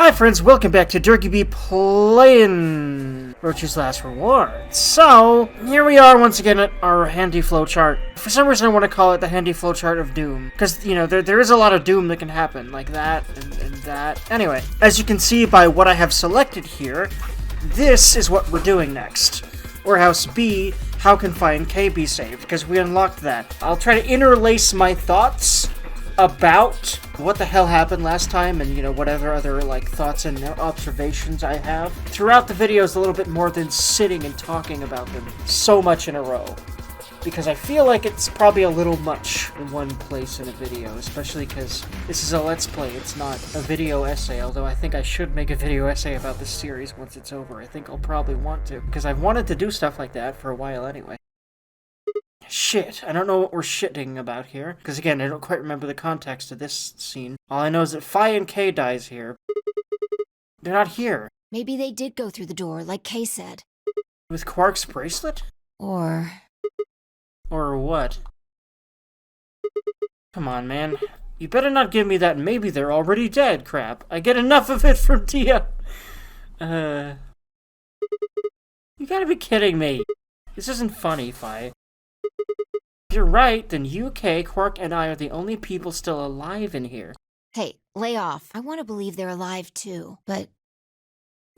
Hi friends, welcome back to Dergy Playin Roach's Last Reward. So, here we are once again at our handy flowchart. For some reason I want to call it the handy flowchart of Doom. Because, you know, there is a lot of Doom that can happen, like that and that. Anyway, as you can see by what I have selected here, this is what we're doing next. Warehouse B, how can Phi and K be saved? Because we unlocked that. I'll try to interlace my thoughts about what the hell happened last time and, you know, whatever other, like, thoughts and observations I have throughout the videos a little bit more than sitting and talking about them so much in a row. Because I feel like it's probably a little much in one place in a video, especially because this is a Let's Play, it's not a video essay, although I think I should make a video essay about this series once it's over. I think I'll probably want to, because I've wanted to do stuff like that for a while anyway. Shit, I don't know what we're shitting about here, because again, I don't quite remember the context of this scene. All I know is that Phi and K dies here. They're not here. Maybe they did go through the door, like Kay said. With Quark's bracelet? Or what? Come on, man. You better not give me that maybe they're already dead crap. I get enough of it from Dia. You gotta be kidding me. This isn't funny, Phi. If you're right, then you, Kay, Quark, and I are the only people still alive in here. hey, lay off. I want to believe they're alive too, but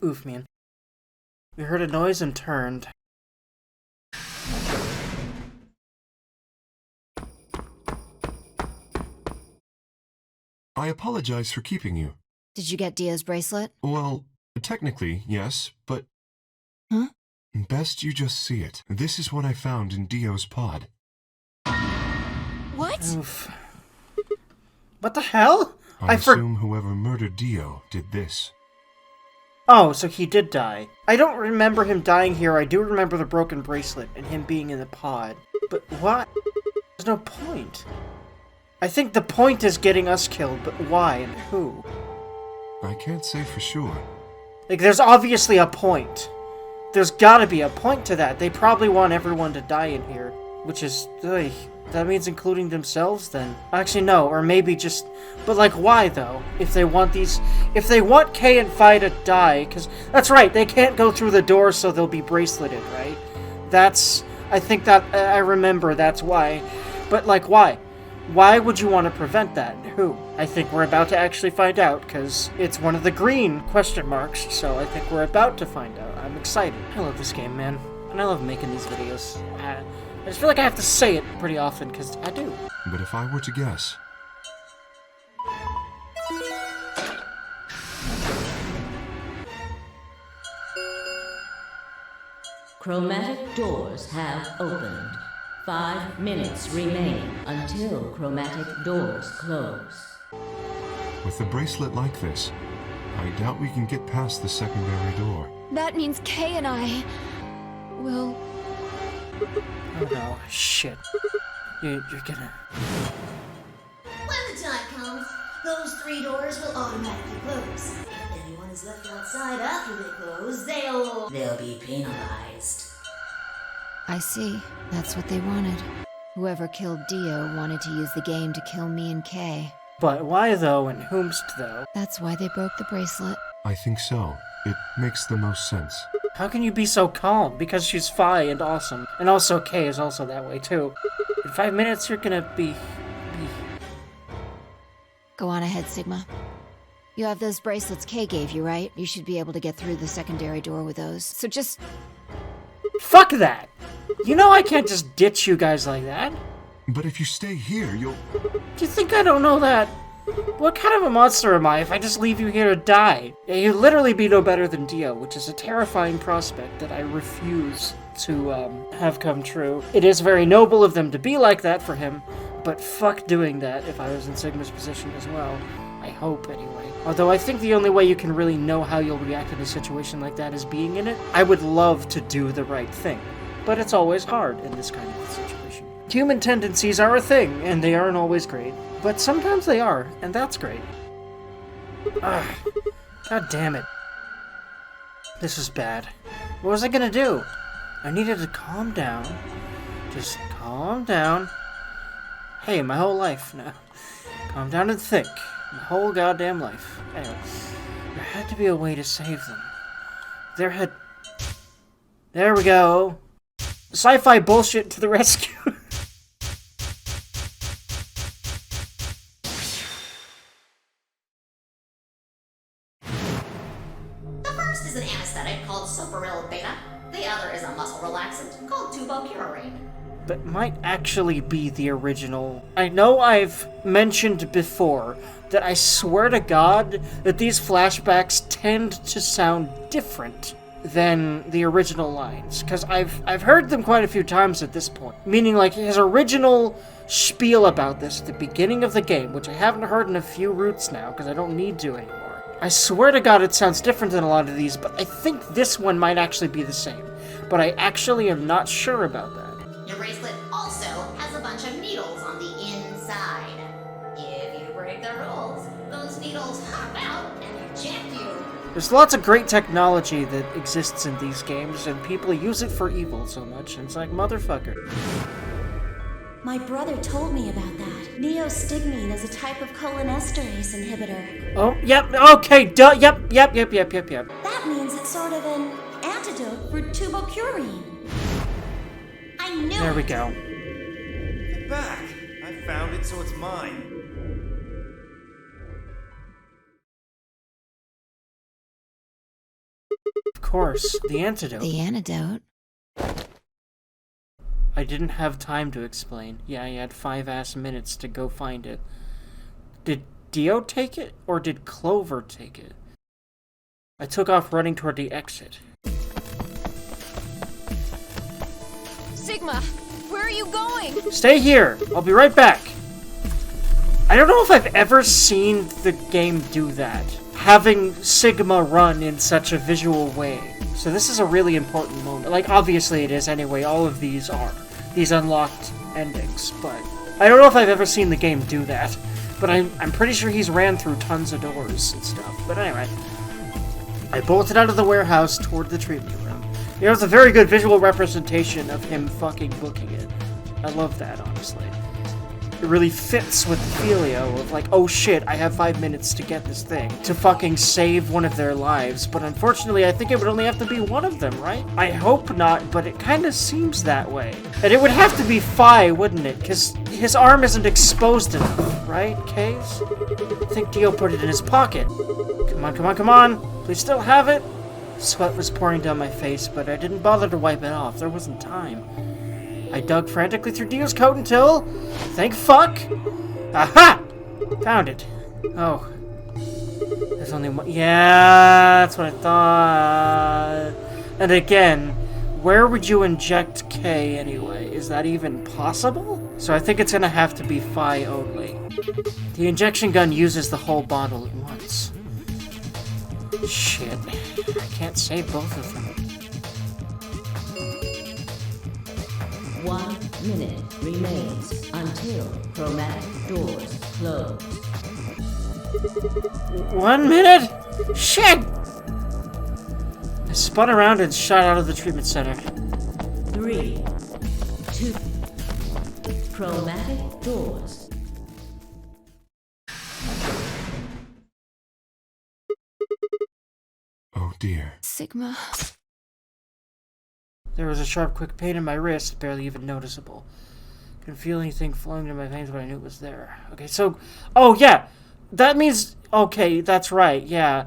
Oof, man. We heard a noise and turned. I apologize for keeping you. did you get Dia's bracelet? Well, technically, yes, but... Huh? Best you just see it. This is what I found in Dio's pod. What? Oof. What the hell? I assume whoever murdered Dio did this. Oh, so he did die. I don't remember him dying here. I do remember the broken bracelet and him being in the pod. But what? There's no point. I think the point is getting us killed, but why and who? I can't say for sure. Like, there's obviously a point. There's gotta be a point to that. They probably want everyone to die in here, which is... Ugh, that means including themselves, then? Actually, no, or maybe just... But, like, why, though? If they want these... If they want Kay and Phi to die, because... That's right, they can't go through the door, so they'll be braceleted, right? That's... I think that... I remember that's why. But, like, why? Why would you want to prevent that? Who? I think we're about to actually find out, because it's one of the green question marks, so I think we're about to find out. I'm excited. I love this game, man. And I love making these videos. I just feel like I have to say it pretty often, because I do. But if I were to guess... Chromatic doors have opened. 5 minutes remain until chromatic doors close. With a bracelet like this, I doubt we can get past the secondary door. That means Kay and I will... Oh no, shit. You're gonna... When the time comes, those 3 doors will automatically close. If anyone is left outside after they close, they'll be penalized. I see. That's what they wanted. Whoever killed Dio wanted to use the game to kill me and Kay. But why, though, and whomst, though? That's why they broke the bracelet. I think so. It makes the most sense. How can you be so calm? Because she's Phi and awesome. And also Kay is also that way, too. In 5 minutes, you're gonna be... Go on ahead, Sigma. You have those bracelets Kay gave you, right? You should be able to get through the secondary door with those. So just... Fuck that! You know I can't just ditch you guys like that. But if you stay here, you'll... Do you think I don't know that? What kind of a monster am I if I just leave you here to die? Yeah, you'd literally be no better than Dio, which is a terrifying prospect that I refuse to, have come true. It is very noble of them to be like that for him, but fuck doing that if I was in Sigma's position as well. I hope, anyway. Although I think the only way you can really know how you'll react in a situation like that is being in it. I would love to do the right thing, but it's always hard in this kind of situation. Human tendencies are a thing, and they aren't always great. But sometimes they are, and that's great. Ugh. God damn it. This is bad. What was I gonna do? I needed to calm down. Just calm down. Hey, my whole life now. Calm down and think. My whole goddamn life. Anyway. had to be a way to save them. There we go. Sci-fi bullshit to the rescue. The first is an anesthetic called Soparil Beta. The other is a muscle relaxant called tubocurarine. But might actually be the original. I know I've mentioned before that I swear to God that these flashbacks tend to sound different than the original lines, because I've heard them quite a few times at this point. Meaning, like, his original spiel about this at the beginning of the game, which I haven't heard in a few routes now, because I don't need to anymore. I swear to God it sounds different than a lot of these, but I think this one might actually be the same. But I actually am not sure about that. Your bracelet also has a bunch of needles on the inside. If you break the rules, those needles hop out and eject you. There's lots of great technology that exists in these games, and people use it for evil so much, and it's like, motherfucker. My brother told me about that. Neostigmine is a type of cholinesterase inhibitor. Oh, yep, okay, duh, yep. That means it's sort of an antidote for tubocurine. I knew There we it. go. Get back! I found it, so it's mine. Of course, the antidote. The antidote? I didn't have time to explain. Yeah, I had 5 minutes to go find it. Did Dio take it, or did Clover take it? I took off running toward the exit. Sigma, where are you going? Stay here! I'll be right back! I don't know if I've ever seen the game do that. Having Sigma run in such a visual way. So this is a really important moment. Like, obviously it is anyway, all of these are. These unlocked endings, but I don't know if I've ever seen the game do that. But I'm pretty sure he's ran through tons of doors and stuff. But anyway, I bolted out of the warehouse toward the treatment room. You know, it's a very good visual representation of him fucking booking it. I love that, honestly. It really fits with the feelio of like, oh shit, I have 5 minutes to get this thing, to fucking save one of their lives, but unfortunately I think it would only have to be one of them, right? I hope not, but it kinda seems that way. And it would have to be Phi, wouldn't it? Because his arm isn't exposed enough, right, Case? I think Dio put it in his pocket. Come on, please still have it? Sweat was pouring down my face, but I didn't bother to wipe it off, there wasn't time. I dug frantically through Dio's coat until, thank fuck, aha! Found it. Oh. There's only one. Yeah, that's what I thought. And again, where would you inject K anyway? Is that even possible? So I think it's gonna have to be Phi only. The injection gun uses the whole bottle at once. Shit. I can't save both of them. 1 minute remains until chromatic doors close. 1 minute? Shit! I spun around and shot out of the treatment center. 3, 2, chromatic doors. Oh dear. Sigma. There was a sharp, quick pain in my wrist, barely even noticeable. Couldn't feel anything flowing in my veins, but I knew it was there. Okay, so... Oh, yeah! That means... Okay, that's right, yeah.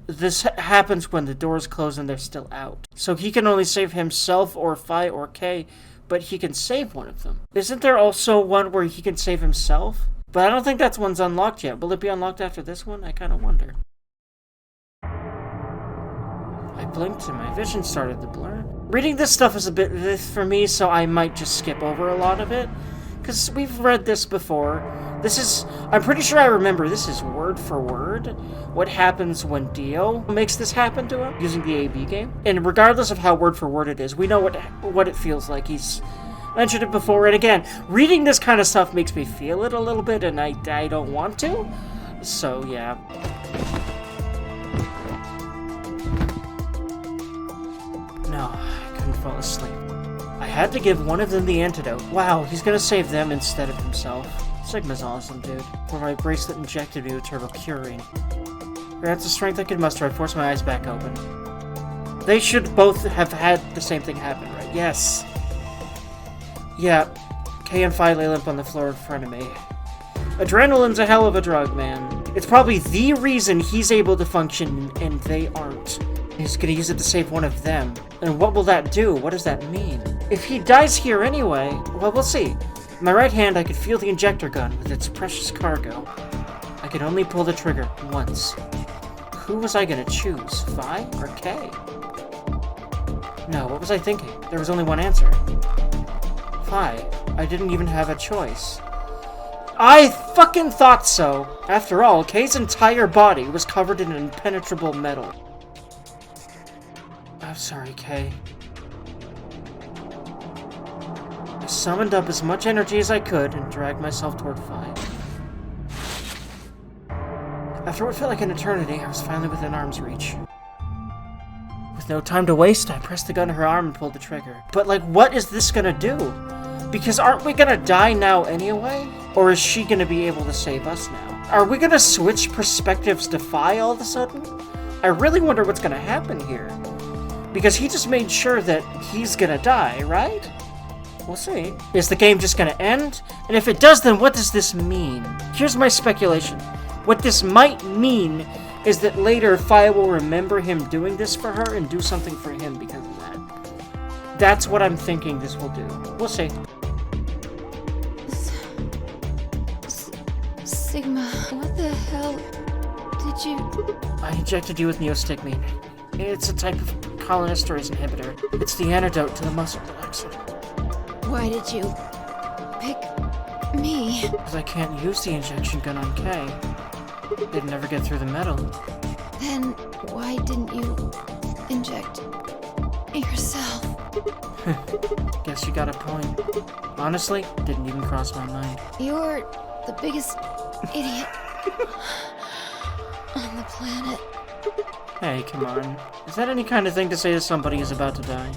This happens when the doors close and they're still out. So he can only save himself or Phi or K, but he can save one of them. Isn't there also one where he can save himself? But I don't think that one's unlocked yet. Will it be unlocked after this one? I kind of wonder. I blinked and my vision started to blur. Reading this stuff is a bit for me, so I might just skip over a lot of it. Because we've read this before. This is... I'm pretty sure I remember this is word for word what happens when Dio makes this happen to him using the AB game. And regardless of how word for word it is, we know what it feels like. He's mentioned it before, and again, reading this kind of stuff makes me feel it a little bit, and I don't want to. So, yeah. No, I couldn't fall asleep. I had to give one of them the antidote. Wow, he's gonna save them instead of himself. Sigma's awesome, dude. Where my bracelet injected me with turbocurine. That's the strength I could muster. I forced my eyes back open. They should both have had the same thing happen, right? Yes. Yeah. Kay and Phi lay limp on the floor in front of me. Adrenaline's a hell of a drug, man. It's probably the reason he's able to function and they aren't. He's gonna use it to save one of them. And what will that do? What does that mean? If he dies here anyway, well, we'll see. In my right hand, I could feel the injector gun with its precious cargo. I could only pull the trigger once. Who was I gonna choose? Phi or Kay? No, what was I thinking? There was only one answer. Phi. I didn't even have a choice. I fucking thought so! After all, Kay's entire body was covered in impenetrable metal. I'm sorry, Kay. I summoned up as much energy as I could and dragged myself toward Phi. After what felt like an eternity, I was finally within arm's reach. With no time to waste, I pressed the gun to her arm and pulled the trigger. But, like, what is this gonna do? Because aren't we gonna die now anyway? Or is she gonna be able to save us now? Are we gonna switch perspectives to Phi all of a sudden? I really wonder what's gonna happen here. Because he just made sure that he's gonna die, right? We'll see. Is the game just gonna end? And if it does, then what does this mean? Here's my speculation. What this might mean is that later Phi will remember him doing this for her and do something for him because of that. That's what I'm thinking this will do. We'll see. Sigma, what the hell did you... I injected you with neostigmine. It's a type of cholinesterase inhibitor. It's the antidote to the muscle relaxant. Why did you pick me? Because I can't use the injection gun on Kay. It'd never get through the metal. Then why didn't you inject yourself? Guess you got a point. Honestly, didn't even cross my mind. You're the biggest idiot on the planet. Hey, come on. Is that any kind of thing to say to somebody who's about to die?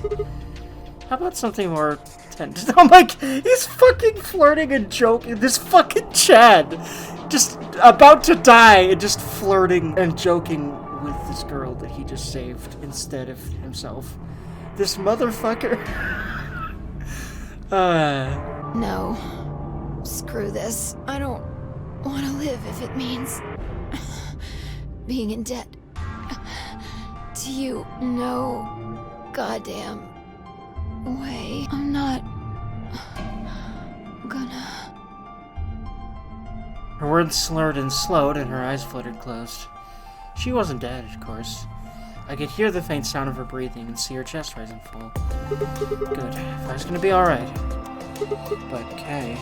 How about something more tense? I'm like, he's fucking flirting and joking. This fucking Chad. Just about to die and just flirting and joking with this girl that he just saved instead of himself. This motherfucker. No. Screw this. I don't want to live if it means being in debt to you. No goddamn way. I'm not gonna... Her words slurred and slowed, and her eyes fluttered closed. She wasn't dead, of course. I could hear the faint sound of her breathing and see her chest rise and fall. Good. Phi's gonna be alright. But Kay...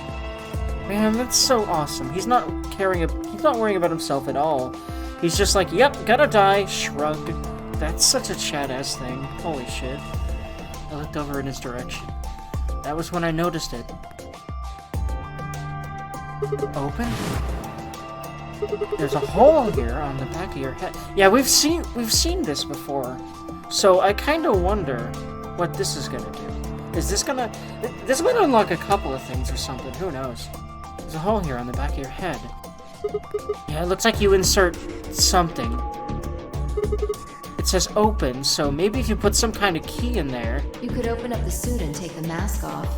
Man, that's so awesome. He's not worrying about himself at all. He's just like, yep, gotta die, shrug. That's such a Chad-ass thing. Holy shit. I looked over in his direction. That was when I noticed it. Open? There's a hole here on the back of your head. Yeah, we've seen this before. So I kind of wonder what this is gonna do. Is this gonna... This might unlock a couple of things or something. Who knows? There's a hole here on the back of your head. Yeah, it looks like you insert something. It says open, so maybe if you put some kind of key in there... You could open up the suit and take the mask off.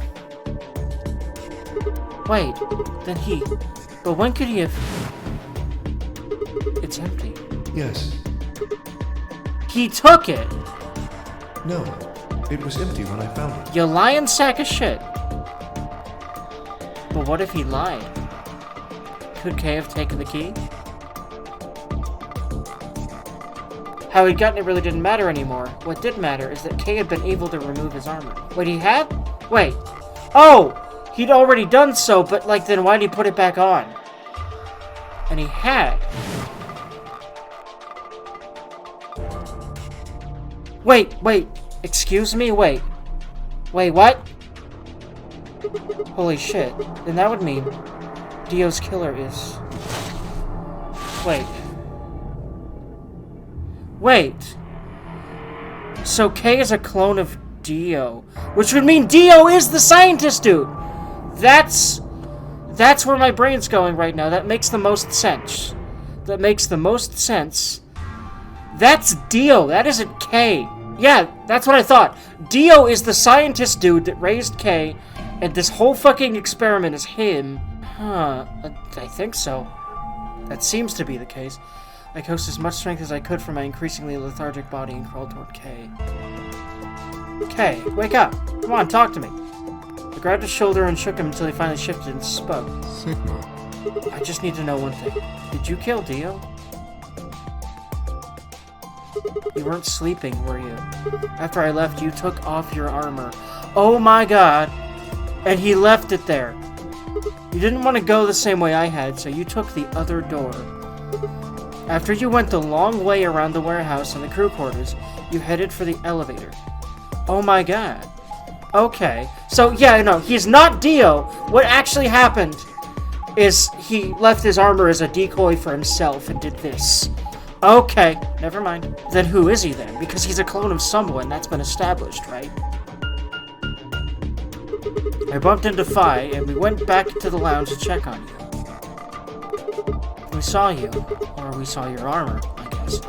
Wait, then he... But when could he have... It's empty. Yes. He took it! No. It was empty when I found it. You lying sack of shit. But what if he lied? Could Kay have taken the key? How he'd gotten it really didn't matter anymore. What did matter is that Kay had been able to remove his armor. Wait, he had? Wait. Oh! He'd already done so, but like, then why'd he put it back on? And he had. Wait. Excuse me? Wait, what? Holy shit. Then that would mean Dio's killer is... Wait. So Kay is a clone of Dio. Which would mean Dio is the scientist dude! That's where my brain's going right now. That makes the most sense. That's Dio. That isn't K. Yeah, that's what I thought. Dio is the scientist dude that raised K, and this whole fucking experiment is him. Huh. I think so. That seems to be the case. I coaxed as much strength as I could from my increasingly lethargic body and crawled toward K. K, wake up. Come on, talk to me. I grabbed his shoulder and shook him until he finally shifted and spoke. Sigma. I just need to know one thing. Did you kill Dio? You weren't sleeping, were you? After I left, you took off your armor. Oh my god. And he left it there. You didn't want to go the same way I had, so you took the other door. After you went the long way around the warehouse and the crew quarters, you headed for the elevator. Oh my god. Okay. So, yeah, no, he's not Dio. What actually happened is he left his armor as a decoy for himself and did this. Okay, never mind. Then who is he then? Because he's a clone of someone, that's been established, right? I bumped into Phi, and we went back to the lounge to check on you. We saw you, or we saw your armor, I guess.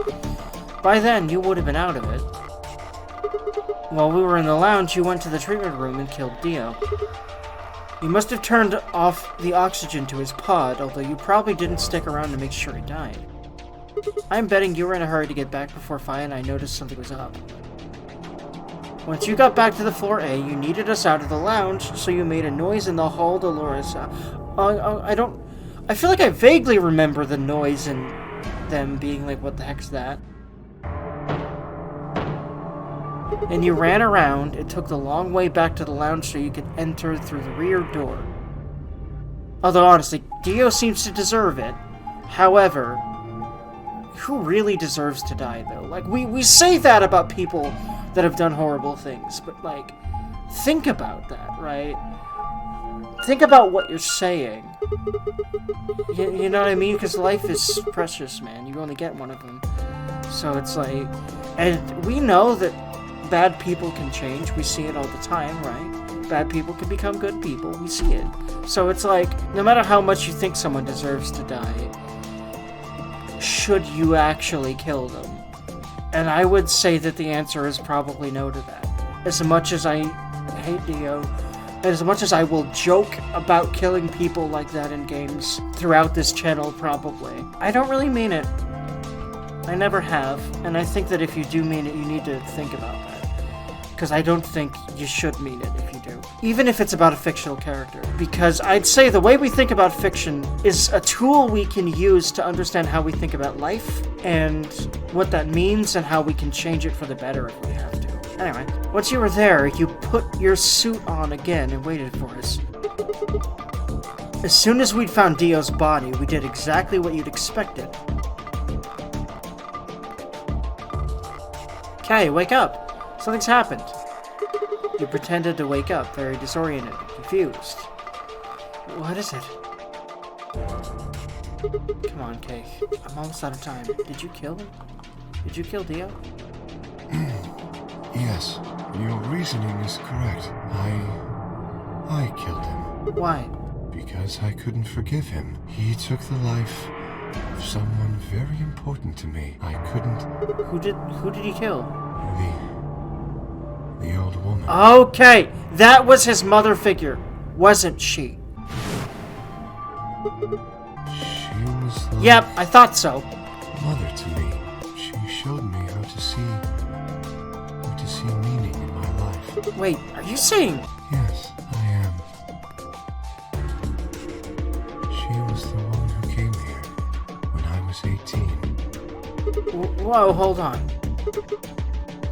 By then, you would have been out of it. While we were in the lounge, you went to the treatment room and killed Dio. You must have turned off the oxygen to his pod, although you probably didn't stick around to make sure he died. I'm betting you were in a hurry to get back before Phi and I noticed something was up. Once you got back to the floor A, you needed us out of the lounge, so you made a noise in the hall to lure us out. I feel like I vaguely remember the noise and them being like, what the heck's that? And you ran around and took the long way back to the lounge so you could enter through the rear door. Although honestly, Dio seems to deserve it. However, who really deserves to die though? Like, we say that about people that have done horrible things, but like, think about that, right? Think about what you're saying. You know what I mean? Because life is precious, man. You only get one of them. So it's like, and we know that bad people can change. We see it all the time, right? Bad people can become good people. We see it. So it's like, no matter how much you think someone deserves to die, should you actually kill them? And I would say that the answer is probably no to that. As much as I hate Dio, as much as I will joke about killing people like that in games throughout this channel probably, I don't really mean it. I never have, and I think that if you do mean it, you need to think about that. Because I don't think you should mean it if you do. Even if it's about a fictional character. Because I'd say the way we think about fiction is a tool we can use to understand how we think about life, and what that means, and how we can change it for the better if we have to. Anyway, once you were there, you put your suit on again and waited for us. As soon as we'd found Dio's body, we did exactly what you'd expected. Okay, wake up. Something's happened. You pretended to wake up, very disoriented and confused. What is it? Come on, Kay. I'm almost out of time. Did you kill him? Did you kill Dio? Yes, your reasoning is correct. I killed him. Why? Because I couldn't forgive him. He took the life of someone very important to me. I couldn't... Who did he kill? The old woman. Okay, that was his mother figure, wasn't she? She was like Yep, I thought so. mother to me. She showed me how to see meaning in my life. Wait, are you saying? Yes, I am. She was the one who came here when I was 18. Whoa, hold on.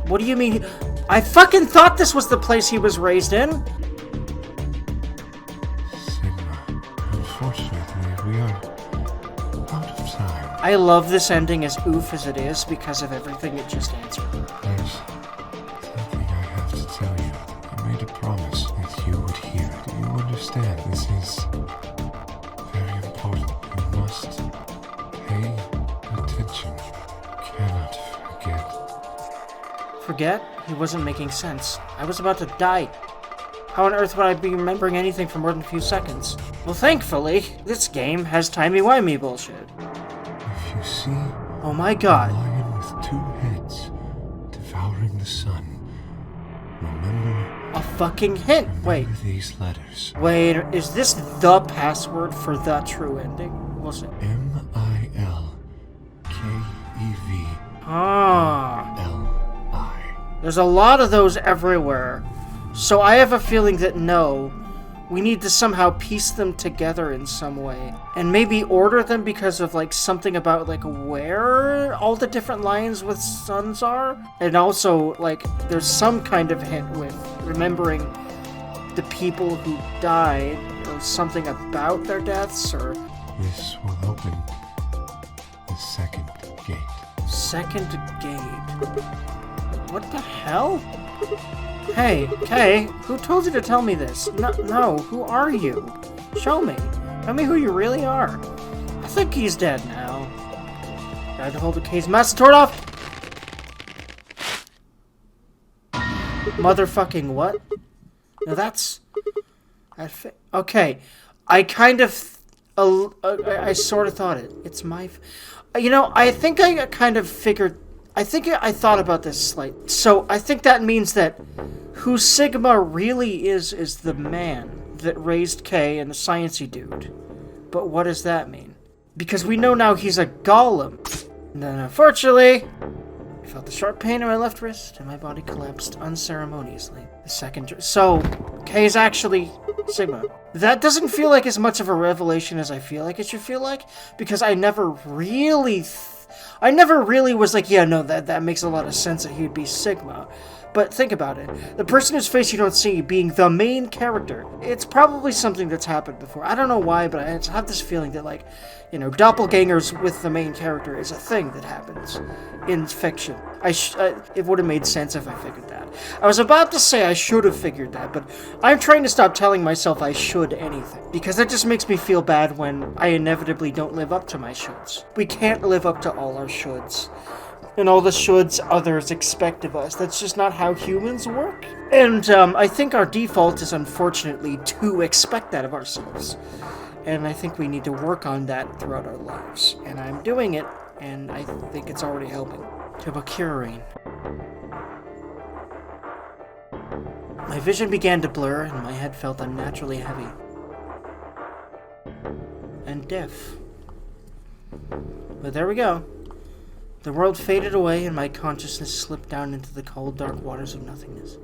What do you mean? I fucking thought this was the place he was raised in. Sigma, unfortunately, we are out of time. I love this ending as oof as it is because of everything it just answered. There's something I have to tell you. I made a promise that you would hear. Do you understand? This is very important. You must pay attention. Cannot forget. Forget? He wasn't making sense. I was about to die. How on earth would I be remembering anything for more than a few seconds? Well, thankfully, this game has timey-wimey bullshit. If you see Oh my god. a lion with two During the sun. Remember. A fucking hint. Wait. Remember these letters. Wait, is this the password for the true ending? We'll see. M-I-L-K-E-V. Ah. L-I. There's a lot of those everywhere. So I have a feeling that no, we need to somehow piece them together in some way. And maybe order them because of like something about like where all the different lines with suns are. And also like there's some kind of hint with remembering the people who died or something about their deaths or... This will open the second gate. Second gate? What the hell? Hey, Kay, who told you to tell me this? No, who are you? Show me. Tell me who you really are. I think he's dead now. Tried to hold the Kay's master sword off. Motherfucking what? Now that's... Okay, I kind of... I sort of thought it. It's my... You know, I think I kind of figured... I think I thought about this slightly. So I think that means that who Sigma really is the man that raised Kay and the sciencey dude. But what does that mean? Because we know now he's a golem. And then unfortunately, I felt a sharp pain in my left wrist and my body collapsed unceremoniously. The second... So, Kay is actually Sigma. That doesn't feel like as much of a revelation as I feel like it should feel like, because I never really was like, yeah, no, that makes a lot of sense that he would be Sigma. But think about it. The person whose face you don't see being the main character, it's probably something that's happened before. I don't know why, but I have this feeling that, like, you know, doppelgangers with the main character is a thing that happens in fiction. It would have made sense if I figured that. I was about to say I should have figured that, but I'm trying to stop telling myself I should anything, because that just makes me feel bad when I inevitably don't live up to my shoulds. We can't live up to all our shoulds. And all the shoulds others expect of us. That's just not how humans work. And I think our default is unfortunately to expect that of ourselves. And I think we need to work on that throughout our lives. And I'm doing it, and I think it's already helping. Tubocurine. My vision began to blur, and my head felt unnaturally heavy. And deaf. But there we go. The world faded away, and my consciousness slipped down into the cold, dark waters of nothingness.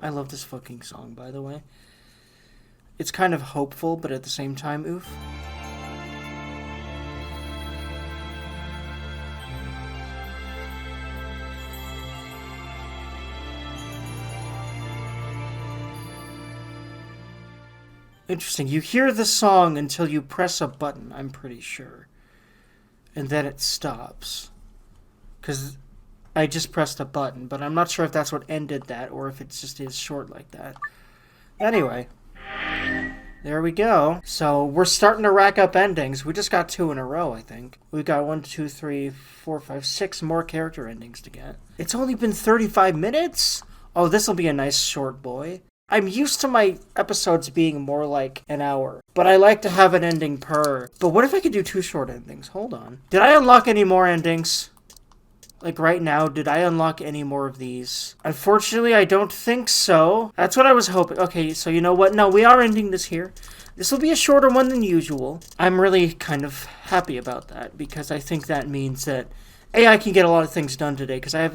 I love this fucking song, by the way. It's kind of hopeful, but at the same time, oof. Interesting. You hear the song until you press a button, I'm pretty sure. And then it stops. Because I just pressed a button, but I'm not sure if that's what ended that or if it just is short like that. Anyway. There we go. So we're starting to rack up endings. We just got 2 in a row, I think. We got 1, 2, 3, 4, 5, 6 more character endings to get. It's only been 35 minutes? Oh, this will be a nice short boy. I'm used to my episodes being more like an hour, but I like to have an ending per. But what if I could do 2 short endings? Hold on. Did I unlock any more endings? Like right now, did I unlock any more of these? Unfortunately, I don't think so. That's what I was hoping. Okay, so you know what? No, we are ending this here. This will be a shorter one than usual. I'm really kind of happy about that because I think that means that I can get a lot of things done today because I have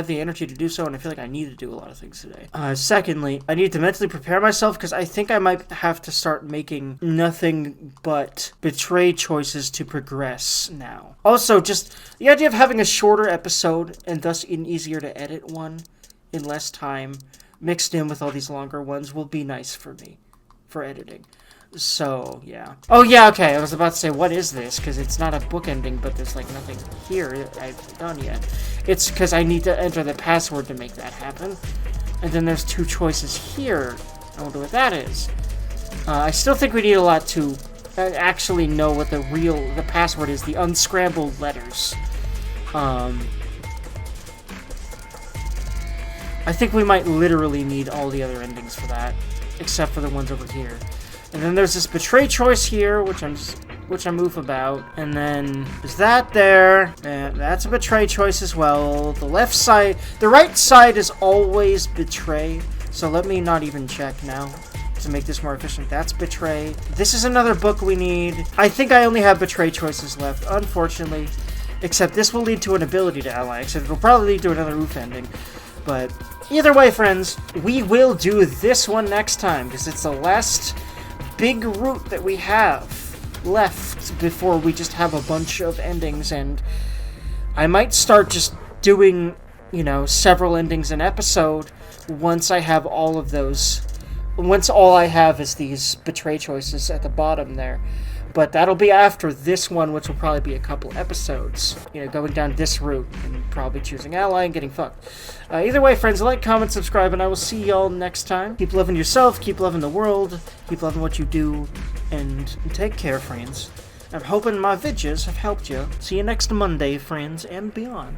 the energy to do so, and I feel like I need to do a lot of things today. Secondly, I need to mentally prepare myself because I think I might have to start making nothing but betray choices to progress now. Also, just the idea of having a shorter episode and thus an easier to edit one in less time mixed in with all these longer ones will be nice for me for editing. So, yeah. Oh, yeah, okay, I was about to say, what is this? Because it's not a book ending, but there's, like, nothing here I've done yet. It's because I need to enter the password to make that happen. And then there's 2 choices here. I wonder what that is. I still think we need a lot to actually know what the password is, the unscrambled letters. I think we might literally need all the other endings for that, except for the ones over here. And then there's this betray choice here, which I'm just which I move about, and then there's that there, and that's a betray choice as well. The left side, the right side is always betray, so let me not even check now to make this more efficient. That's betray. This is another book we need. I think I only have betray choices left, unfortunately, except this will lead to an ability to ally, except it'll probably lead to another roof ending, but either way, friends, we will do this one next time, because it's the last big route that we have left before we just have a bunch of endings, and I might start just doing, you know, several endings an episode once I have all of those. Once all I have is these betray choices at the bottom there. But that'll be after this one, which will probably be a couple episodes. You know, going down this route and probably choosing ally and getting fucked. Either way, friends, like, comment, subscribe, and I will see y'all next time. Keep loving yourself, keep loving the world, keep loving what you do, and take care, friends. I'm hoping my videos have helped you. See you next Monday, friends, and beyond.